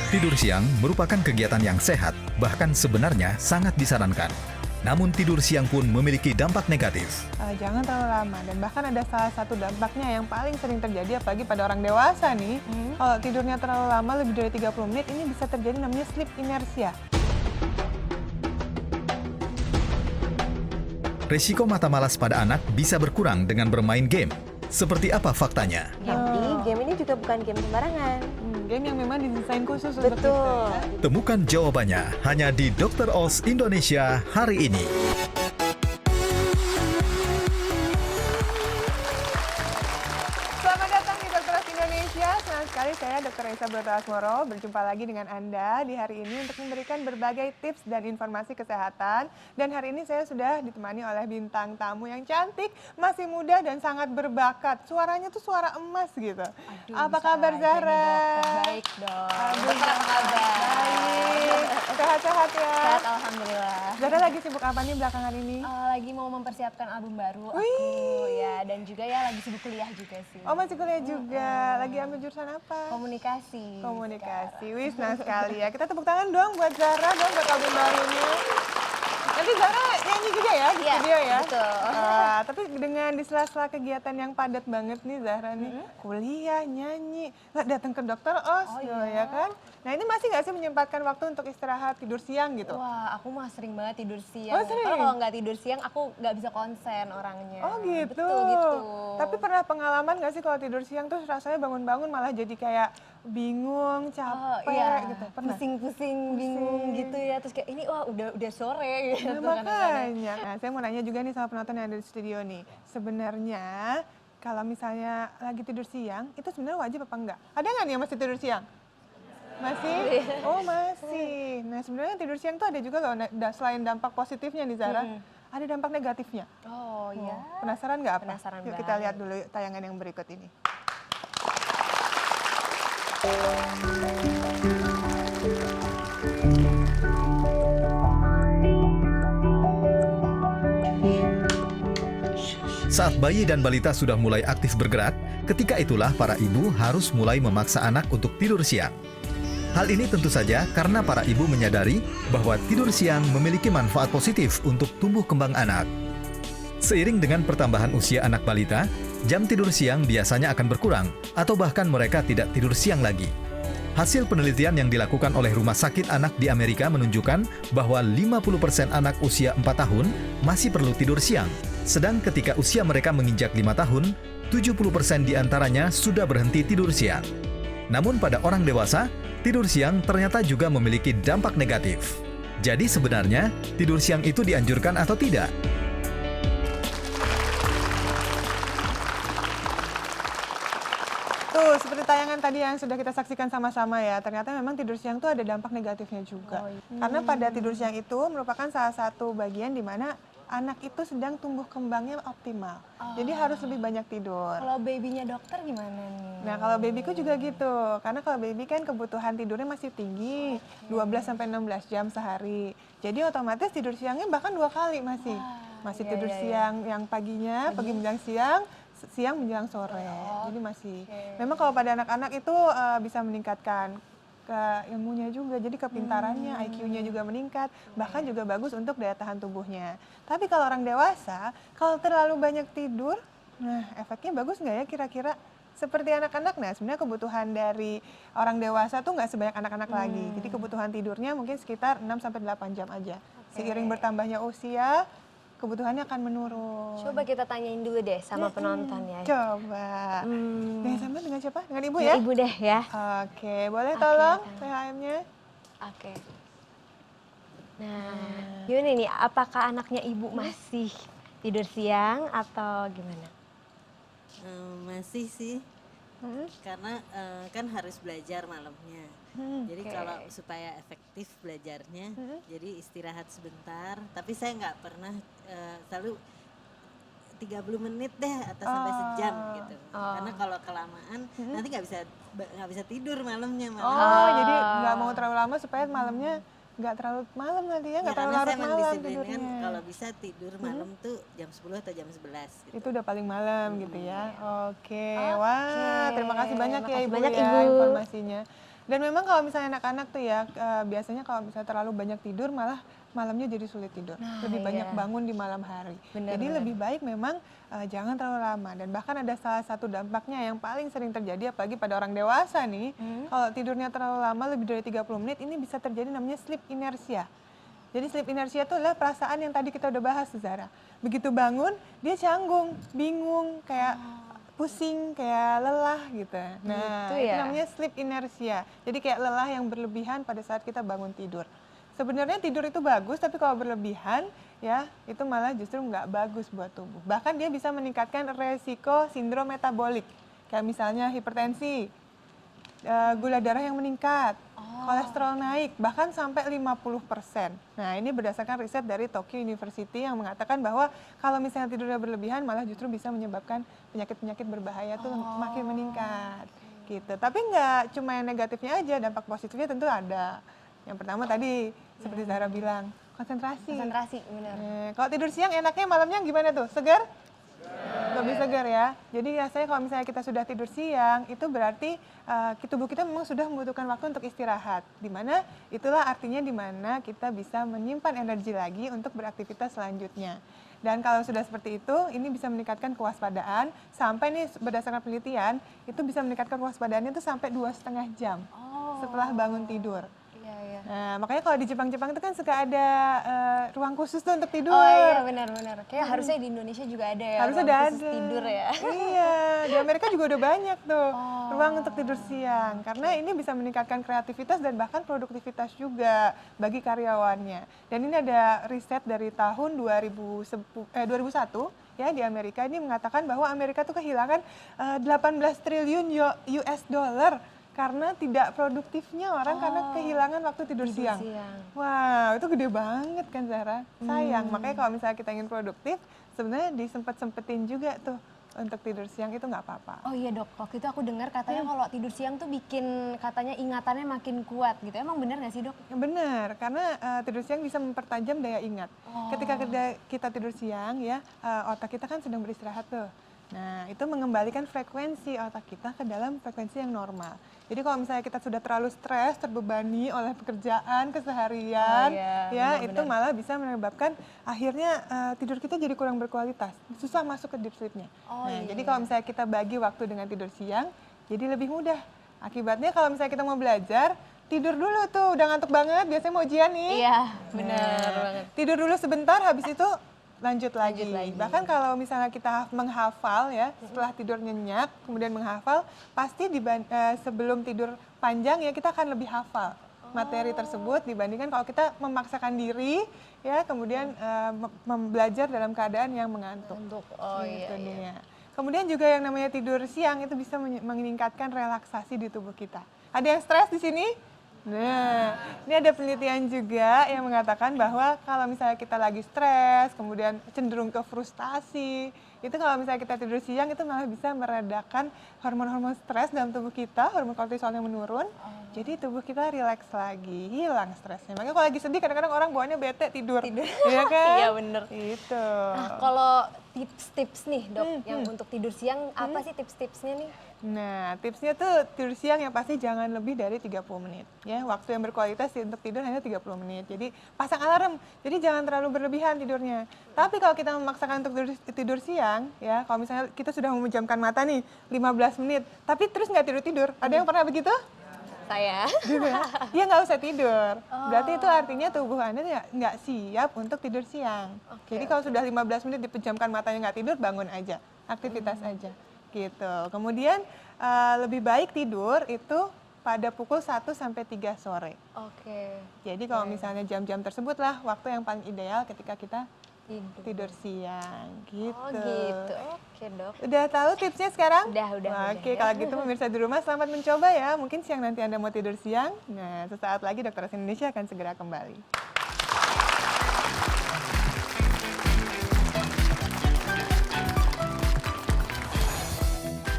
Tidur siang merupakan kegiatan yang sehat, bahkan sebenarnya sangat disarankan. Namun tidur siang pun memiliki dampak negatif. Jangan terlalu lama, dan bahkan ada salah satu dampaknya yang paling sering terjadi apalagi pada orang dewasa nih. Kalau tidurnya terlalu lama, lebih dari 30 menit, ini bisa terjadi namanya sleep inertia. Risiko mata malas pada anak bisa berkurang dengan bermain game. Seperti apa faktanya? Jadi game ini juga bukan game sembarangan. Game yang memang didesain khusus untuk itu. Betul. Ya. Temukan jawabannya hanya di Dr. Oz Indonesia hari ini. Selamat datang di Dr. Oz Indonesia. Senang sekali saya Dr. Reza Broto Asmoro berjumpa lagi dengan Anda di hari ini untuk memberikan berbagai tips dan informasi kesehatan. Dan hari ini saya sudah ditemani oleh bintang tamu yang cantik, masih muda dan sangat berbakat. Suaranya tuh suara emas gitu. Aduh, Apa kabar Zahra? Baik dong. Alhamdulillah. Apa kabar? Baik. Sehat-sehat ya. Sehat, alhamdulillah. Zahra lagi sibuk apa nih belakangan ini? Lagi mau mempersiapkan album baru aku Wih. ya, dan juga ya lagi sibuk kuliah juga sih. Oh, masih kuliah juga. Lagi ambil jurusan apa? Komunikasi. Komunikasi. Wih, senang sekali ya. Kita tepuk tangan dong buat Zahra dong buat album barunya. Nanti Zahra nyanyi juga ya di Iya, studio ya? betul. Tapi dengan di sela-sela kegiatan yang padat banget nih Zahra nih. Kuliah, nyanyi, datang ke dokter Oz Oh, loh, iya. ya kan? Nah ini masih nggak sih menyempatkan waktu untuk istirahat, tidur siang gitu? Wah, aku mah sering banget tidur siang. Oh, sering? Kalau nggak tidur siang, aku nggak bisa konsen orangnya. Oh gitu. Betul gitu. Tapi pernah pengalaman nggak sih kalau tidur siang tuh rasanya bangun-bangun malah jadi kayak bingung, capek iya. gitu? Pernah? Pusing-pusing, bingung Pusing. gitu ya. Terus kayak ini wah udah sore gitu. Nah, kadang-kadang. makanya. Nah, saya mau nanya juga nih sama penonton yang ada di studio nih. Sebenarnya kalau misalnya lagi tidur siang, itu sebenarnya wajib apa enggak? Ada nggak nih yang masih tidur siang? Masih? Oh, masih. Nah, sebenarnya tidur siang tuh ada juga loh, selain dampak positifnya nih Zara, ada dampak negatifnya. Oh iya. Penasaran nggak apa? Penasaran Yuk kita banget. lihat dulu tayangan yang berikut ini. Saat bayi dan balita sudah mulai aktif bergerak, ketika itulah para ibu harus mulai memaksa anak untuk tidur siang. Hal ini tentu saja karena para ibu menyadari bahwa tidur siang memiliki manfaat positif untuk tumbuh kembang anak. Seiring dengan pertambahan usia anak balita, jam tidur siang biasanya akan berkurang atau bahkan mereka tidak tidur siang lagi. Hasil penelitian yang dilakukan oleh Rumah Sakit Anak di Amerika menunjukkan bahwa 50% anak usia 4 tahun masih perlu tidur siang. Sedang ketika usia mereka menginjak 5 tahun, 70% diantaranya sudah berhenti tidur siang. Namun pada orang dewasa, tidur siang ternyata juga memiliki dampak negatif. Jadi sebenarnya, tidur siang itu dianjurkan atau tidak? Tuh, seperti tayangan tadi yang sudah kita saksikan sama-sama ya, ternyata memang tidur siang tuh ada dampak negatifnya juga. Oh, iya. Karena pada tidur siang itu merupakan salah satu bagian di mana anak itu sedang tumbuh kembangnya optimal. Jadi harus lebih banyak tidur. Kalau babynya dokter gimana nih? Nah, kalau babyku juga gitu. Karena kalau baby kan kebutuhan tidurnya masih tinggi, 12-16 jam sehari. Jadi otomatis tidur siangnya bahkan 2 kali masih. Masih iya, tidur iya, iya. siang yang paginya, pagi menjelang siang, siang menjelang sore. Jadi masih. Memang kalau pada anak-anak itu bisa meningkatkan ke ilmunya juga, jadi kepintarannya, IQ-nya juga meningkat, bahkan juga bagus untuk daya tahan tubuhnya. Tapi kalau orang dewasa, kalau terlalu banyak tidur, nah efeknya bagus nggak ya kira-kira? Seperti anak-anak, nah sebenarnya kebutuhan dari orang dewasa tuh nggak sebanyak anak-anak lagi. Jadi kebutuhan tidurnya mungkin sekitar 6-8 jam aja. Seiring bertambahnya usia, kebutuhannya akan menurun. Coba kita tanyain dulu deh sama penonton ya. Coba. Dengan sama dengan siapa? Dengan ibu Ya, ya? ibu deh ya. Oke, boleh tolong oke. PHM-nya? Oke. Nah, gimana nih? Apakah anaknya ibu masih tidur siang atau gimana? Masih sih, karena kan harus belajar malamnya. Jadi oke. kalau supaya efektif belajarnya, jadi istirahat sebentar. Tapi saya nggak pernah selalu 30 menit deh atau sampai sejam gitu. Karena kalau kelamaan nanti nggak bisa tidur malamnya malah. Oh, jadi nggak mau terlalu lama supaya malamnya nggak terlalu malam nanti ya, nggak terlalu karena larut saya malam mendisiplinkan tidurnya. kalau bisa tidur malam tuh jam 10 atau jam 11 gitu. Itu udah paling malam gitu ya. Oke, wah terima kasih banyak ya Makasih Ibu banyak, ya Ibu. informasinya. Dan memang kalau misalnya anak-anak tuh ya, biasanya kalau misalnya terlalu banyak tidur malah malamnya jadi sulit tidur. Lebih banyak bangun di malam hari. Jadi lebih baik memang jangan terlalu lama. Dan bahkan ada salah satu dampaknya yang paling sering terjadi apalagi pada orang dewasa nih. Kalau tidurnya terlalu lama lebih dari 30 menit ini bisa terjadi namanya sleep inertia. Jadi sleep inertia itu adalah perasaan yang tadi kita udah bahas, Zara. Begitu bangun, dia canggung, bingung, kayak pusing, kayak lelah gitu. Nah, itu namanya sleep inertia. Jadi kayak lelah yang berlebihan pada saat kita bangun tidur. Sebenarnya tidur itu bagus, tapi kalau berlebihan, ya itu malah justru nggak bagus buat tubuh. Bahkan dia bisa meningkatkan resiko sindrom metabolik. Kayak misalnya hipertensi, gula darah yang meningkat, kolesterol naik, bahkan sampai 50%. Nah, ini berdasarkan riset dari Tokyo University yang mengatakan bahwa kalau misalnya tidurnya berlebihan malah justru bisa menyebabkan penyakit-penyakit berbahaya tuh makin meningkat. Gitu. Tapi nggak cuma yang negatifnya aja, dampak positifnya tentu ada. Yang pertama tadi seperti Zahra bilang, konsentrasi. Konsentrasi, benar. Kalau tidur siang enaknya malamnya gimana tuh? Segar? Lebih segar ya. Jadi biasanya kalau misalnya kita sudah tidur siang, itu berarti tubuh kita memang sudah membutuhkan waktu untuk istirahat. Dimana itulah artinya dimana kita bisa menyimpan energi lagi untuk beraktivitas selanjutnya. Dan kalau sudah seperti itu, ini bisa meningkatkan kewaspadaan. Sampai nih berdasarkan penelitian, itu bisa meningkatkan kewaspadaannya itu sampai 2,5 jam setelah bangun tidur. Nah, makanya kalau di Jepang-Jepang itu kan suka ada ruang khusus tuh untuk tidur. Oh iya, benar-benar. Kayak harusnya di Indonesia juga ada ya, harusnya ruang ada khusus tidur ya. Iya, di Amerika juga udah banyak tuh ruang untuk tidur siang. Karena ini bisa meningkatkan kreativitas dan bahkan produktivitas juga bagi karyawannya. Dan ini ada riset dari tahun 2001 ya di Amerika, ini mengatakan bahwa Amerika tuh kehilangan 18 triliun US dollar karena tidak produktifnya orang karena kehilangan waktu tidur siang. Wow, itu gede banget kan Zahra. Sayang, makanya kalau misalnya kita ingin produktif, sebenarnya disempet-sempetin juga tuh untuk tidur siang itu nggak apa-apa. Oh iya dok, waktu itu aku dengar katanya kalau tidur siang tuh bikin katanya ingatannya makin kuat gitu. Emang benar nggak sih dok? Benar, karena tidur siang bisa mempertajam daya ingat. Ketika kita tidur siang ya, otak kita kan sedang beristirahat tuh. Nah, itu mengembalikan frekuensi otak kita ke dalam frekuensi yang normal. Jadi kalau misalnya kita sudah terlalu stres, terbebani oleh pekerjaan keseharian, itu malah bisa menyebabkan akhirnya tidur kita jadi kurang berkualitas, susah masuk ke deep sleep-nya. Jadi kalau misalnya kita bagi waktu dengan tidur siang, jadi lebih mudah. Akibatnya kalau misalnya kita mau belajar, tidur dulu tuh, udah ngantuk banget, biasanya mau ujian nih. Iya, benar banget. Tidur dulu sebentar, habis itu lanjut lagi. Bahkan kalau misalnya kita menghafal ya, setelah tidur nyenyak, kemudian menghafal, pasti sebelum tidur panjang ya kita akan lebih hafal materi tersebut dibandingkan kalau kita memaksakan diri ya, kemudian belajar dalam keadaan yang mengantuk. Iya. Kemudian juga yang namanya tidur siang itu bisa meningkatkan relaksasi di tubuh kita. Ada yang stres di sini? Nah, ini ada penelitian juga yang mengatakan bahwa kalau misalnya kita lagi stres, kemudian cenderung ke frustasi, itu kalau misalnya kita tidur siang itu malah bisa meredakan hormon-hormon stres dalam tubuh kita, hormon kortisol yang menurun, jadi tubuh kita rileks lagi, hilang stresnya. Makanya kalau lagi sedih kadang-kadang orang bawaannya bete tidur. Iya kan? Iya bener. Itu. Nah, kalau tips-tips nih dok, yang untuk tidur siang, apa sih tips-tipsnya nih? Nah, tipsnya tuh tidur siang yang pasti jangan lebih dari 30 menit. Ya, waktu yang berkualitas untuk tidur hanya 30 menit. Jadi pasang alarm. Jadi jangan terlalu berlebihan tidurnya. Tapi kalau kita memaksakan untuk tidur siang, ya, kalau misalnya kita sudah memejamkan mata nih 15 menit, tapi terus nggak tidur-tidur. Ada yang pernah begitu? Saya. Ya nggak usah tidur. Berarti itu artinya tubuh Anda nggak siap untuk tidur siang. Jadi kalau sudah 15 menit dipejamkan matanya nggak tidur, bangun aja. Aktivitas aja. Gitu. Kemudian lebih baik tidur itu pada pukul 1 sampai 3 sore. Jadi kalau misalnya jam-jam tersebut lah waktu yang paling ideal ketika kita tidur siang gitu. Oke dok. Udah tahu tipsnya sekarang? Udah. Oke, kalau gitu pemirsa di rumah selamat mencoba ya. Mungkin siang nanti Anda mau tidur siang. Nah, sesaat lagi Dokter Ras Indonesia akan segera kembali.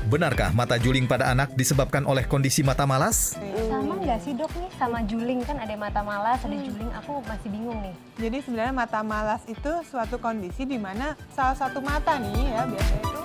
Benarkah mata juling pada anak disebabkan oleh kondisi mata malas? Sama nggak sih dok nih sama juling, kan ada mata malas, ada juling, aku masih bingung nih. Jadi sebenarnya mata malas itu suatu kondisi di mana salah satu mata nih ya biasanya itu